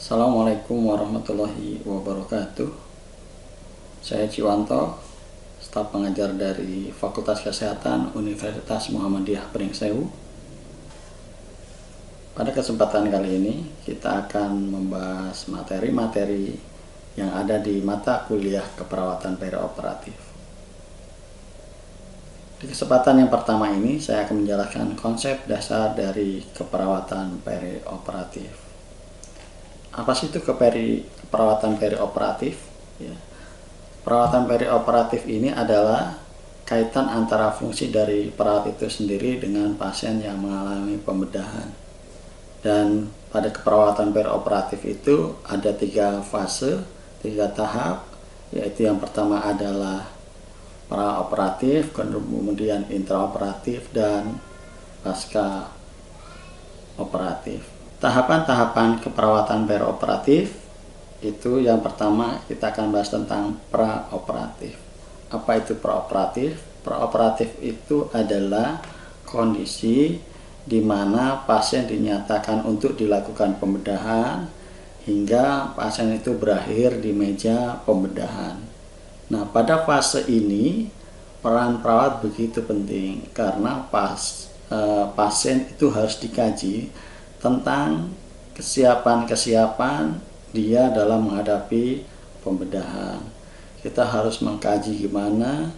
Assalamualaikum warahmatullahi wabarakatuh. Saya Ciwanto, staf pengajar dari Fakultas Kesehatan Universitas Muhammadiyah Pringseu. Pada kesempatan kali ini kita akan membahas materi-materi yang ada di mata kuliah keperawatan perioperatif. Di kesempatan yang pertama ini saya akan menjelaskan konsep dasar dari keperawatan perioperatif. Apa sih itu keperawatan perioperatif? Ya. Perawatan perioperatif ini adalah kaitan antara fungsi dari perawat itu sendiri dengan pasien yang mengalami pembedahan. Dan pada keperawatan perioperatif itu ada 3 fase, 3 tahap, yaitu yang pertama adalah praoperatif, kemudian intraoperatif, dan pasca operatif. Tahapan-tahapan keperawatan perioperatif itu yang pertama kita akan bahas tentang praoperatif. Apa itu praoperatif? Praoperatif itu adalah kondisi di mana pasien dinyatakan untuk dilakukan pembedahan hingga pasien itu berakhir di meja pembedahan. Nah, pada fase ini peran perawat begitu penting karena pasien itu harus dikaji tentang kesiapan dia dalam menghadapi pembedahan. Kita harus mengkaji gimana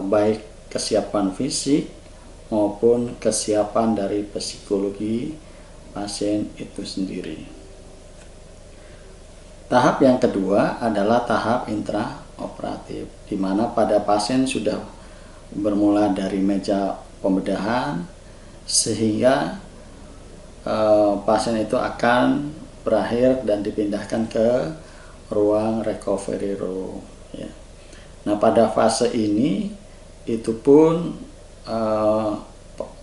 baik kesiapan fisik maupun kesiapan dari psikologi pasien itu sendiri. Tahap yang kedua adalah tahap intraoperatif, di mana pada pasien sudah bermula dari meja pembedahan sehingga pasien itu akan berakhir dan dipindahkan ke ruang recovery room. Ya. Nah, pada fase ini itu pun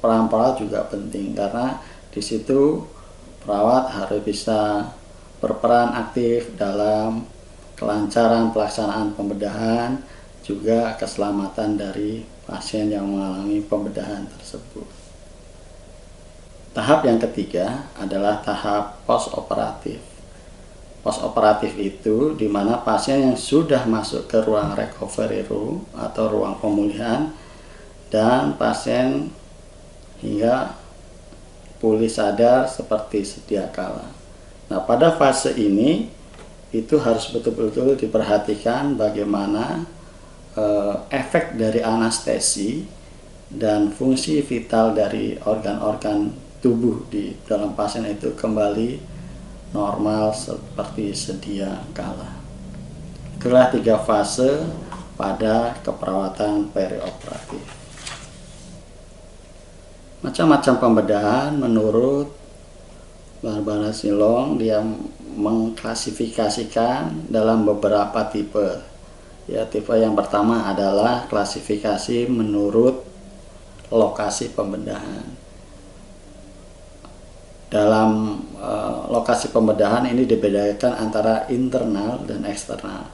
peran perawat juga penting karena di situ perawat harus bisa berperan aktif dalam kelancaran pelaksanaan pembedahan, juga keselamatan dari pasien yang mengalami pembedahan tersebut. Tahap yang ketiga adalah tahap postoperatif. Postoperatif itu di mana pasien yang sudah masuk ke ruang recovery room atau ruang pemulihan dan pasien hingga pulih sadar seperti sedia kala. Nah, pada fase ini itu harus betul-betul diperhatikan bagaimana efek dari anestesi dan fungsi vital dari organ-organ tubuh di dalam pasien itu kembali normal seperti sedia kala. Itulah 3 fase pada keperawatan perioperatif. Macam-macam pembedahan menurut Barbara Silong dia mengklasifikasikan dalam beberapa tipe. Ya, tipe yang pertama adalah klasifikasi menurut lokasi pembedahan. Dalam lokasi pembedahan ini dibedakan antara internal dan eksternal.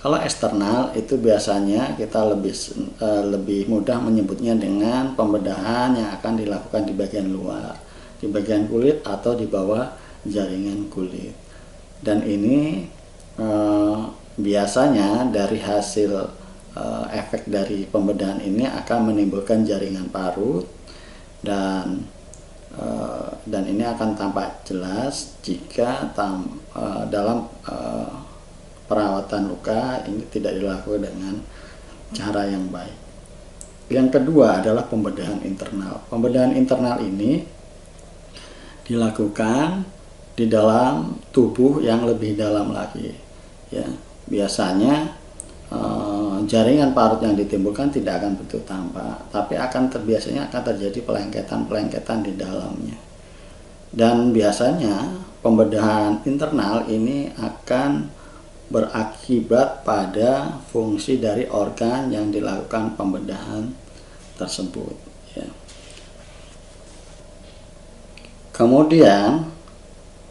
Kalau eksternal itu biasanya kita lebih mudah menyebutnya dengan pembedahan yang akan dilakukan di bagian luar, di bagian kulit atau di bawah jaringan kulit. Dan ini biasanya dari hasil efek dari pembedahan ini akan menimbulkan jaringan parut dan ini akan tampak jelas jika dalam perawatan luka ini tidak dilakukan dengan cara yang baik. Yang kedua adalah pembedahan internal. Pembedahan internal ini dilakukan di dalam tubuh yang lebih dalam lagi. Ya, biasanya jaringan parut yang ditimbulkan tidak akan betul tampak, tapi biasanya akan terjadi pelengketan di dalamnya. Dan biasanya pembedahan internal ini akan berakibat pada fungsi dari organ yang dilakukan pembedahan tersebut. Ya. Kemudian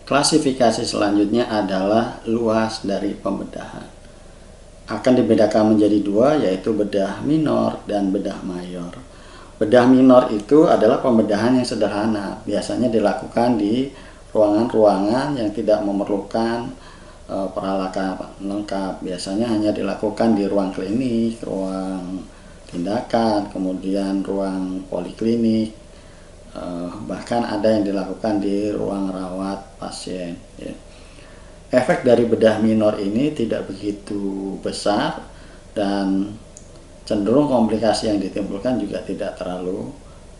klasifikasi selanjutnya adalah luas dari pembedahan. Akan dibedakan menjadi 2, yaitu bedah minor dan bedah mayor. Bedah minor itu adalah pembedahan yang sederhana, biasanya dilakukan di ruangan-ruangan yang tidak memerlukan peralatan lengkap. Biasanya hanya dilakukan di ruang klinik, ruang tindakan, kemudian ruang poliklinik, bahkan ada yang dilakukan di ruang rawat pasien, ya. Efek dari bedah minor ini tidak begitu besar dan cenderung komplikasi yang ditimbulkan juga tidak terlalu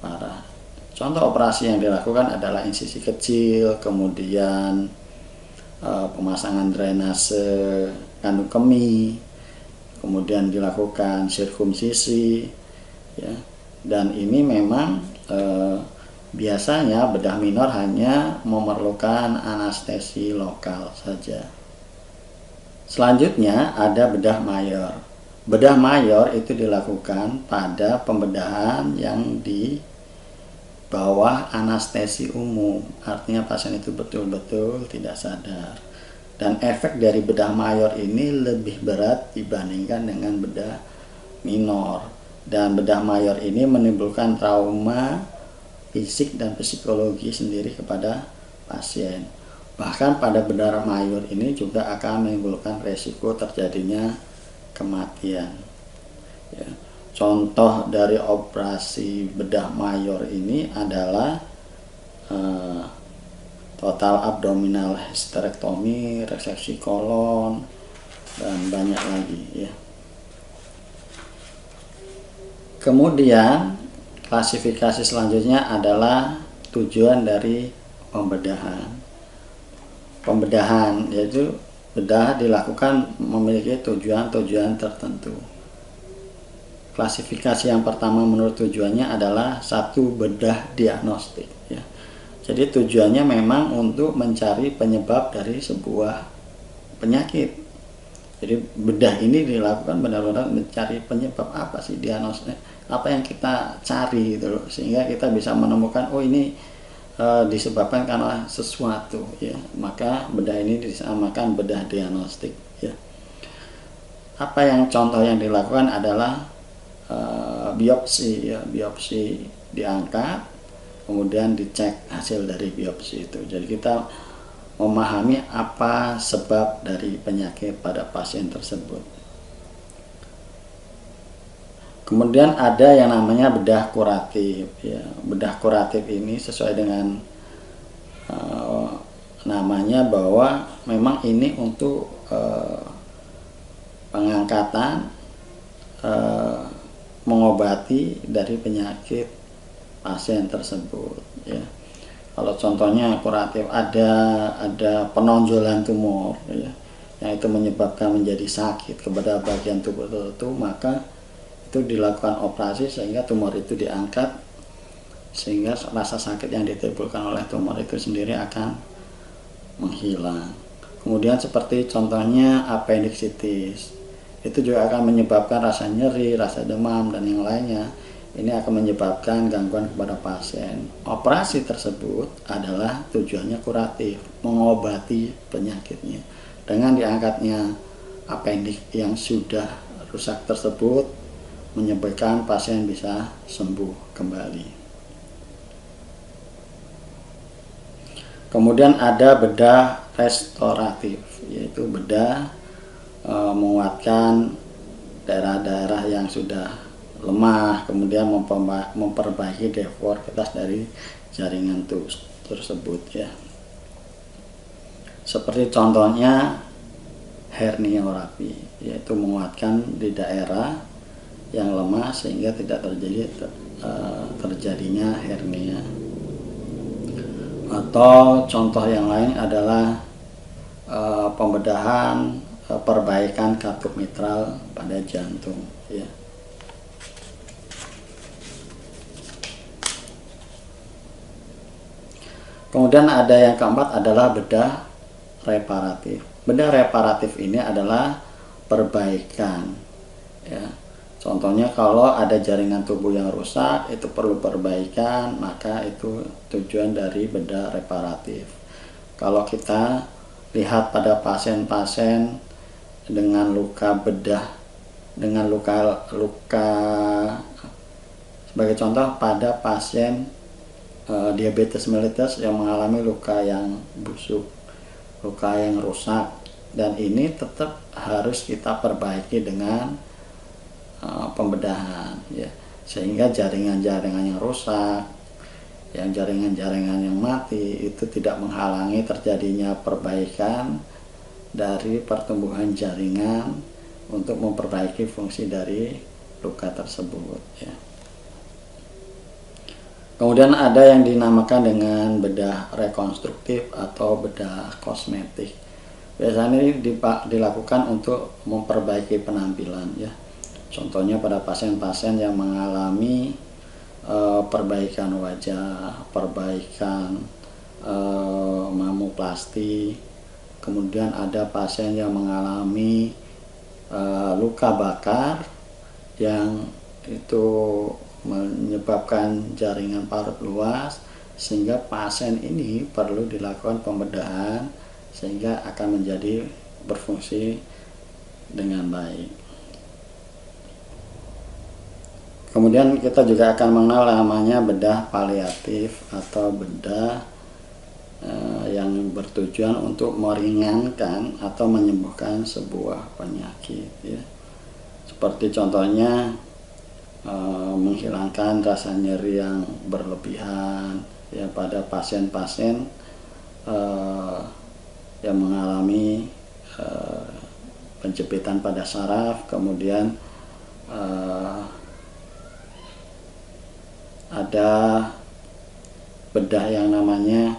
parah. Contoh operasi yang dilakukan adalah insisi kecil, kemudian pemasangan drainase kandung kemih, kemudian dilakukan sirkumsisi, ya. Dan ini memang biasanya bedah minor hanya memerlukan anestesi lokal saja. Selanjutnya ada bedah mayor. Bedah mayor itu dilakukan pada pembedahan yang di bawah anestesi umum, artinya pasien itu betul-betul tidak sadar. Dan efek dari bedah mayor ini lebih berat dibandingkan dengan bedah minor. Dan bedah mayor ini menimbulkan trauma fisik dan psikologi sendiri kepada pasien. Bahkan pada bedah mayor ini juga akan menimbulkan resiko terjadinya kematian, ya. Contoh dari operasi bedah mayor ini adalah total abdominal hysterektomi, reseksi kolon, dan banyak lagi, ya. Kemudian klasifikasi selanjutnya adalah tujuan dari pembedahan. Pembedahan yaitu bedah dilakukan memiliki tujuan-tujuan tertentu. Klasifikasi yang pertama menurut tujuannya adalah satu, bedah diagnostik, ya. Jadi tujuannya memang untuk mencari penyebab dari sebuah penyakit. Jadi bedah ini dilakukan benar-benar mencari penyebab apa sih, diagnosnya apa yang kita cari gitu loh, sehingga kita bisa menemukan oh ini disebabkan karena sesuatu, ya. Maka bedah ini disamakan bedah diagnostik, ya. Apa yang contoh yang dilakukan adalah biopsi, ya. Biopsi diangkat, kemudian dicek hasil dari biopsi itu. Jadi kita memahami apa sebab dari penyakit pada pasien tersebut. Kemudian ada yang namanya bedah kuratif, ya. Bedah kuratif ini sesuai dengan namanya bahwa memang ini untuk pengangkatan, mengobati dari penyakit pasien tersebut, ya. Kalau contohnya kuratif ada penonjolan tumor, ya, yang itu menyebabkan menjadi sakit kepada bagian tubuh tertentu, maka itu dilakukan operasi sehingga tumor itu diangkat, sehingga rasa sakit yang ditimbulkan oleh tumor itu sendiri akan menghilang. Kemudian seperti contohnya appendicitis, itu juga akan menyebabkan rasa nyeri, rasa demam, dan yang lainnya. Ini akan menyebabkan gangguan kepada pasien. Operasi tersebut adalah tujuannya kuratif, mengobati penyakitnya. Dengan diangkatnya appendix yang sudah rusak tersebut, menyebabkan pasien bisa sembuh kembali. Kemudian ada bedah restoratif, yaitu bedah menguatkan daerah-daerah yang sudah lemah, kemudian memperbaiki deformitas dari jaringan tersebut, ya. Seperti contohnya herniorrhaphy, yaitu menguatkan di daerah yang lemah sehingga tidak terjadinya hernia. Atau contoh yang lain adalah pembedahan, perbaikan katup mitral pada jantung, ya. Kemudian ada yang keempat adalah bedah reparatif. Bedah reparatif ini adalah perbaikan, ya. Contohnya kalau ada jaringan tubuh yang rusak, itu perlu perbaikan, maka itu tujuan dari bedah reparatif. Kalau kita lihat pada pasien-pasien dengan luka bedah, dengan luka sebagai contoh pada pasien diabetes mellitus yang mengalami luka yang busuk, luka yang rusak, dan ini tetap harus kita perbaiki dengan pembedahan ya, sehingga jaringan-jaringan yang rusak, yang jaringan-jaringan yang mati itu tidak menghalangi terjadinya perbaikan dari pertumbuhan jaringan untuk memperbaiki fungsi dari luka tersebut ya. Kemudian ada yang dinamakan dengan bedah rekonstruktif atau bedah kosmetik. Biasanya ini dilakukan untuk memperbaiki penampilan ya. Contohnya pada pasien-pasien yang mengalami perbaikan wajah, perbaikan mamoplasti. Kemudian ada pasien yang mengalami luka bakar yang itu menyebabkan jaringan parut luas, sehingga pasien ini perlu dilakukan pembedahan sehingga akan menjadi berfungsi dengan baik. Kemudian kita juga akan mengenal namanya bedah paliatif atau bedah yang bertujuan untuk meringankan atau menyembuhkan sebuah penyakit ya. Seperti contohnya menghilangkan rasa nyeri yang berlebihan ya pada pasien-pasien yang mengalami penjepitan pada saraf. Kemudian ada bedah yang namanya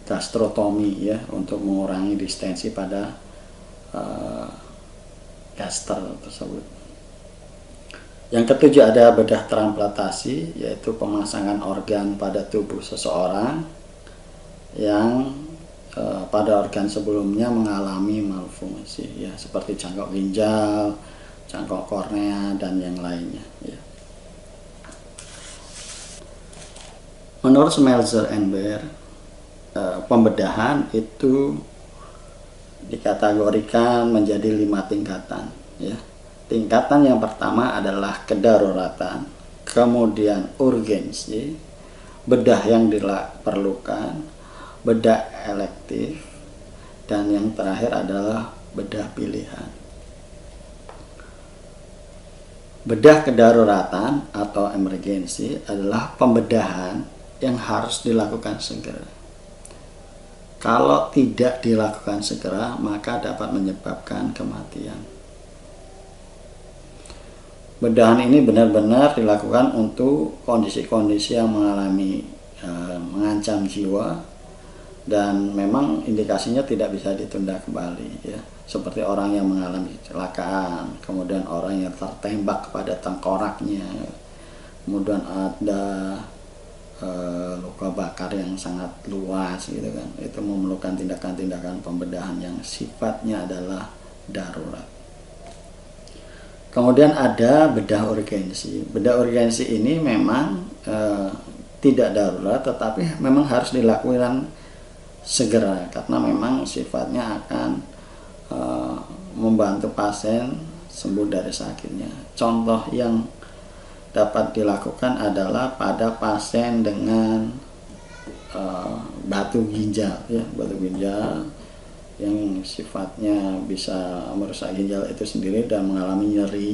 gastrotomi ya, untuk mengurangi distensi pada gaster tersebut. Yang ketujuh ada bedah transplantasi, yaitu pemasangan organ pada tubuh seseorang yang pada organ sebelumnya mengalami malfungsi ya, seperti cangkok ginjal, cangkok kornea, dan yang lainnya ya. Menurut Smeltzer and Baer, pembedahan itu dikategorikan menjadi 5 tingkatan ya. Tingkatan yang pertama adalah kedaruratan, kemudian urgensi, bedah yang diperlukan, bedah elektif, dan yang terakhir adalah bedah pilihan. Bedah kedaruratan atau emergensi adalah pembedahan yang harus dilakukan segera. Kalau tidak dilakukan segera, maka dapat menyebabkan kematian. Bedahan ini benar-benar dilakukan untuk kondisi-kondisi yang mengancam jiwa, dan memang indikasinya tidak bisa ditunda kembali ya. Seperti orang yang mengalami kecelakaan, kemudian orang yang tertembak pada tengkoraknya, kemudian ada luka bakar yang sangat luas gitu kan. Itu memerlukan tindakan-tindakan pembedahan yang sifatnya adalah darurat. Kemudian ada bedah urgensi. Bedah urgensi ini memang tidak darurat, tetapi memang harus dilakukan segera karena memang sifatnya akan membantu pasien sembuh dari sakitnya. Contoh yang dapat dilakukan adalah pada pasien dengan batu ginjal ya, batu ginjal yang sifatnya bisa merusak ginjal itu sendiri dan mengalami nyeri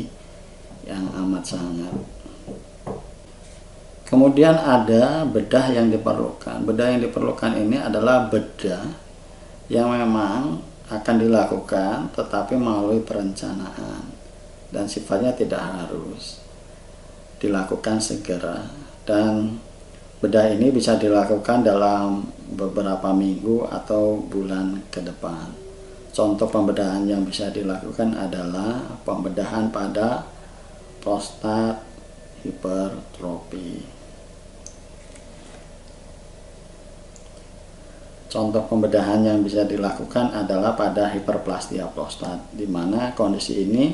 yang amat sangat. Kemudian ada bedah yang diperlukan. Bedah yang diperlukan ini adalah bedah yang memang akan dilakukan tetapi melalui perencanaan dan sifatnya tidak harus dilakukan segera, dan bedah ini bisa dilakukan dalam beberapa minggu atau bulan ke depan. Contoh pembedahan yang bisa dilakukan adalah pembedahan pada prostat hipertrofi. Contoh pembedahan yang bisa dilakukan adalah pada hiperplastia prostat, di mana kondisi ini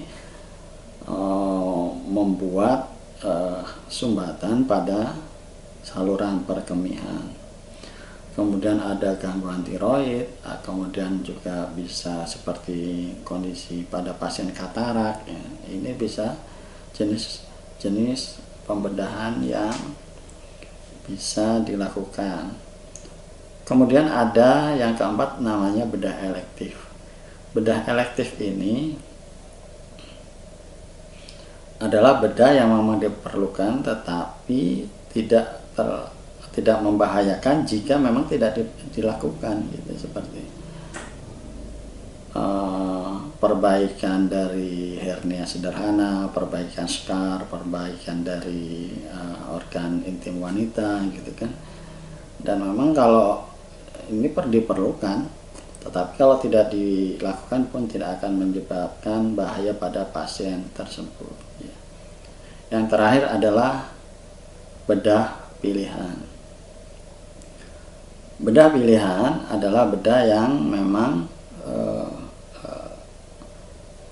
membuat sumbatan pada saluran perkemihan. Kemudian ada gangguan tiroid, kemudian juga bisa seperti kondisi pada pasien katarak ya. Ini bisa jenis pembedahan yang bisa dilakukan. Kemudian ada yang keempat namanya bedah elektif. Bedah elektif ini adalah bedah yang memang diperlukan tetapi tidak membahayakan jika memang tidak dilakukan gitu, seperti perbaikan dari hernia sederhana, perbaikan skar, perbaikan dari organ intim wanita gitu kan. Dan memang kalau ini diperlukan, tetapi kalau tidak dilakukan pun tidak akan menyebabkan bahaya pada pasien tersebut ya. Yang terakhir adalah bedah pilihan. Bedah pilihan adalah bedah yang memang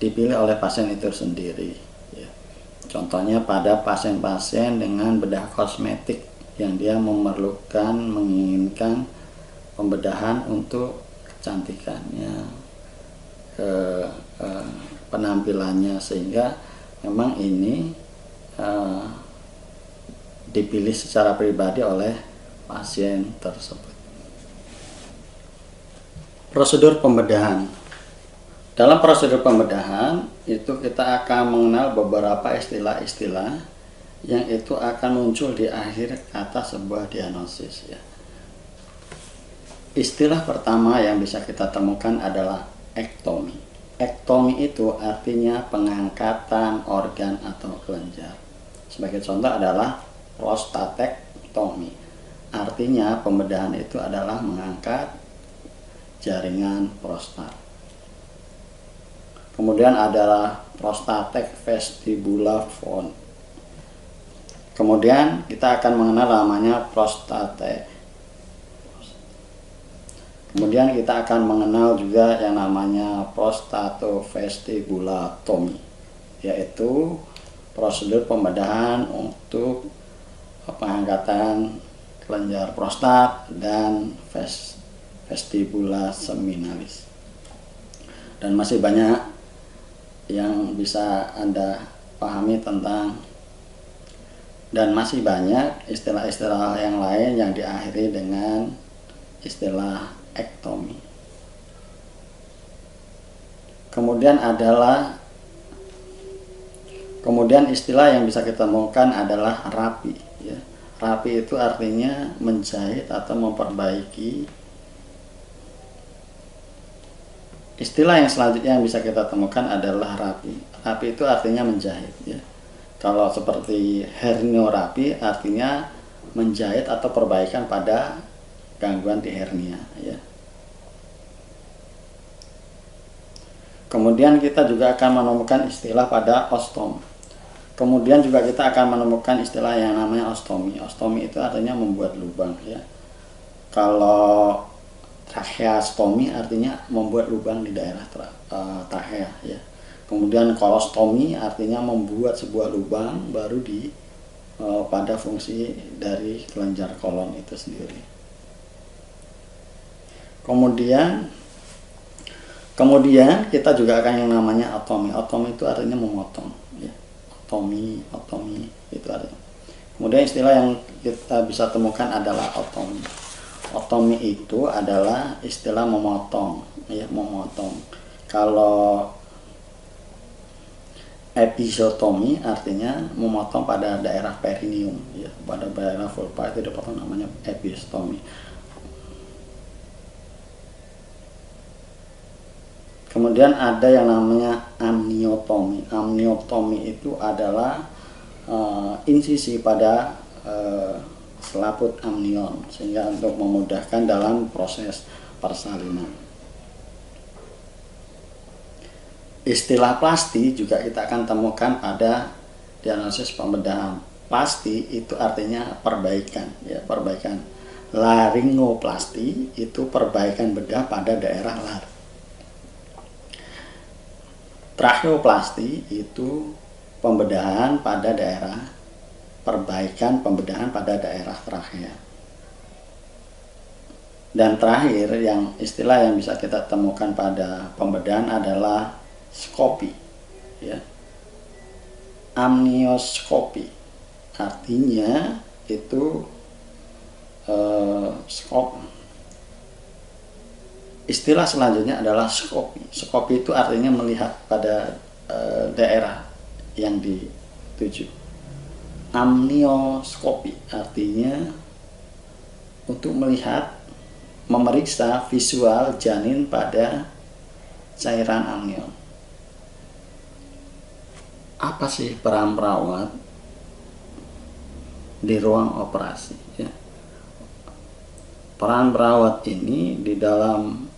dipilih oleh pasien itu sendiri ya. Contohnya pada pasien-pasien dengan bedah kosmetik yang dia menginginkan pembedahan untuk kecantikannya, penampilannya, sehingga memang ini dipilih secara pribadi oleh pasien tersebut. Prosedur pembedahan. Dalam prosedur pembedahan itu kita akan mengenal beberapa istilah-istilah yang itu akan muncul di akhir kata sebuah diagnosis ya. Istilah pertama yang bisa kita temukan adalah ektomi. Ektomi itu artinya pengangkatan organ atau kelenjar. Sebagai contoh adalah prostatektomi. Artinya pembedahan itu adalah mengangkat jaringan prostat. Kemudian adalah prostatek vestibular font. Kemudian kita akan mengenal namanya prostate. Kemudian kita akan mengenal juga yang namanya prostatovestibulotomi, yaitu prosedur pembedahan untuk pengangkatan kelenjar prostat dan vestibula seminalis. Dan masih banyak yang bisa Anda pahami tentang, dan masih banyak istilah-istilah yang lain yang diakhiri dengan istilah ektomi. Kemudian istilah yang bisa kita temukan adalah rapi ya. Rapi itu artinya menjahit atau memperbaiki. Istilah yang selanjutnya yang bisa kita temukan adalah rapi. Rapi itu artinya menjahit ya. Kalau seperti herniorapi artinya menjahit atau perbaikan pada gangguan di hernia ya. Kemudian kita juga akan menemukan istilah pada ostom. Kemudian juga kita akan menemukan istilah yang namanya ostomi. Ostomi itu artinya membuat lubang ya. Kalau tracheostomi artinya membuat lubang di daerah trachea ya. Kemudian kolostomi artinya membuat sebuah lubang baru pada fungsi dari kelenjar kolon itu sendiri. Kemudian kita juga akan yang namanya otomi. Otomi itu artinya memotong ya. Otomi itu artinya. Kemudian istilah yang kita bisa temukan adalah otomi. Otomi itu adalah istilah memotong ya, memotong. Kalau episiotomi artinya memotong pada daerah perineum ya, pada daerah vulva itu dipotong, namanya episiotomi. Kemudian ada yang namanya amniotomi. Amniotomi itu adalah insisi pada selaput amnion, sehingga untuk memudahkan dalam proses persalinan. Istilah plasti juga kita akan temukan pada diagnosis pembedahan. Plasti itu artinya perbaikan ya, perbaikan. Laringoplasti itu perbaikan bedah pada daerah laring. Tracheoplasti itu pembedahan pada daerah, perbaikan pembedahan pada daerah trachea. Dan terakhir yang istilah yang bisa kita temukan pada pembedahan adalah skopi ya. Amnioskopi artinya itu skop. Istilah selanjutnya adalah skopi. Skopi itu artinya melihat pada daerah yang dituju. Amnioskopi artinya untuk melihat, memeriksa visual janin pada cairan amnion. Apa sih peran perawat di ruang operasi? Ya. Peran perawat ini di dalam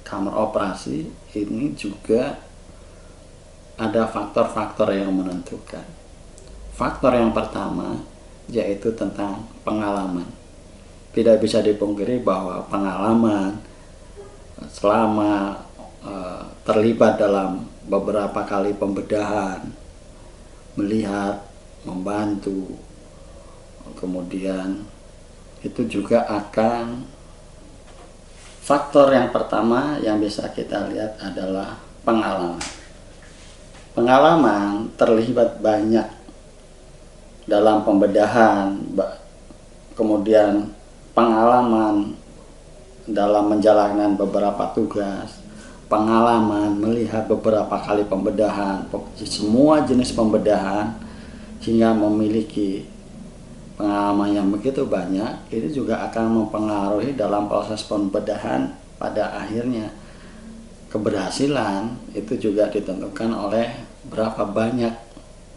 kamar operasi ini juga ada faktor-faktor yang menentukan. Faktor yang pertama yaitu tentang pengalaman. Tidak bisa dipungkiri bahwa pengalaman selama terlibat dalam beberapa kali pembedahan, melihat, membantu, kemudian itu juga akan, faktor yang pertama yang bisa kita lihat adalah pengalaman. Pengalaman terlibat banyak dalam pembedahan, kemudian pengalaman dalam menjalankan beberapa tugas, pengalaman melihat beberapa kali pembedahan, semua jenis pembedahan, hingga memiliki pengalaman yang begitu banyak, itu juga akan mempengaruhi dalam proses pembedahan. Pada akhirnya keberhasilan itu juga ditentukan oleh berapa banyak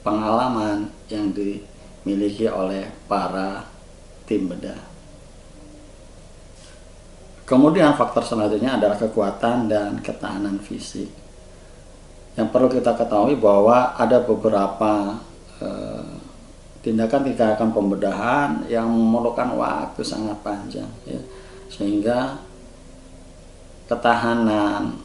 pengalaman yang dimiliki oleh para tim bedah. Kemudian faktor selanjutnya adalah kekuatan dan ketahanan fisik. Yang perlu kita ketahui bahwa ada beberapa tindakan-tindakan pembedahan yang memerlukan waktu sangat panjang, ya. Sehingga ketahanan,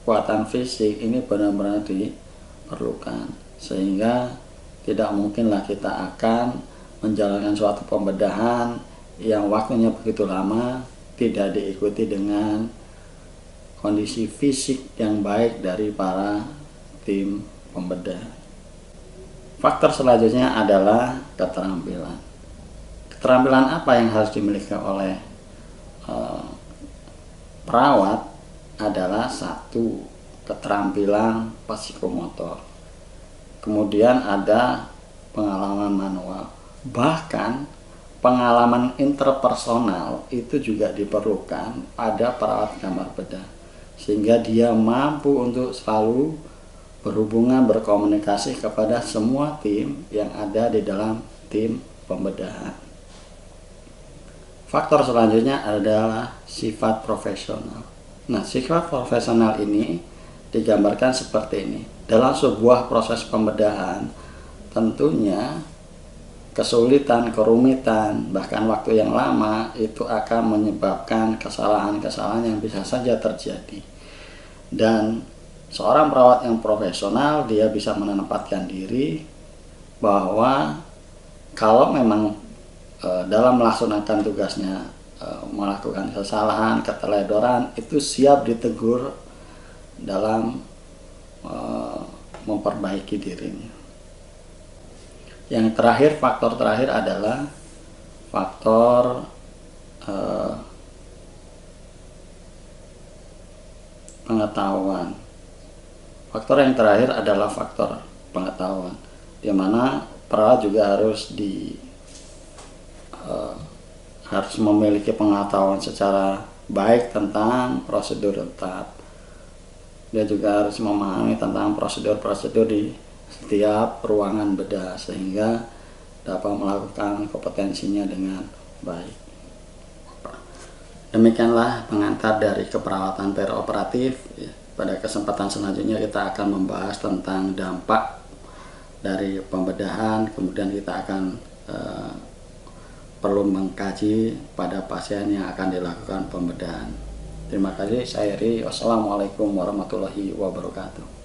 kekuatan fisik ini benar-benar diperlukan, sehingga tidak mungkinlah kita akan menjalankan suatu pembedahan yang waktunya begitu lama tidak diikuti dengan kondisi fisik yang baik dari para tim pembedah. Faktor selanjutnya adalah keterampilan. Keterampilan apa yang harus dimiliki oleh perawat adalah satu, keterampilan psikomotor. Kemudian ada pengalaman manual. Bahkan pengalaman interpersonal itu juga diperlukan pada perawat kamar bedah, sehingga dia mampu untuk selalu berhubungan, berkomunikasi kepada semua tim yang ada di dalam tim pembedahan. Faktor selanjutnya adalah sifat profesional. Nah, sifat profesional ini digambarkan seperti ini. Dalam sebuah proses pembedahan, tentunya kesulitan, kerumitan, bahkan waktu yang lama itu akan menyebabkan kesalahan-kesalahan yang bisa saja terjadi. Dan seorang perawat yang profesional, dia bisa menempatkan diri bahwa kalau memang dalam melaksanakan tugasnya melakukan kesalahan, keteledoran, itu siap ditegur dalam memperbaiki dirinya. Yang terakhir, faktor terakhir adalah faktor pengetahuan. Faktor yang terakhir adalah faktor pengetahuan, di mana perawat juga harus memiliki pengetahuan secara baik tentang prosedur tetap. Dia juga harus memahami tentang prosedur-prosedur di setiap ruangan bedah, sehingga dapat melakukan kompetensinya dengan baik. Demikianlah pengantar dari keperawatan perioperatif. Pada kesempatan selanjutnya kita akan membahas tentang dampak dari pembedahan, kemudian kita akan perlu mengkaji pada pasien yang akan dilakukan pembedahan. Terima kasih, saya Ri. Wassalamualaikum warahmatullahi wabarakatuh.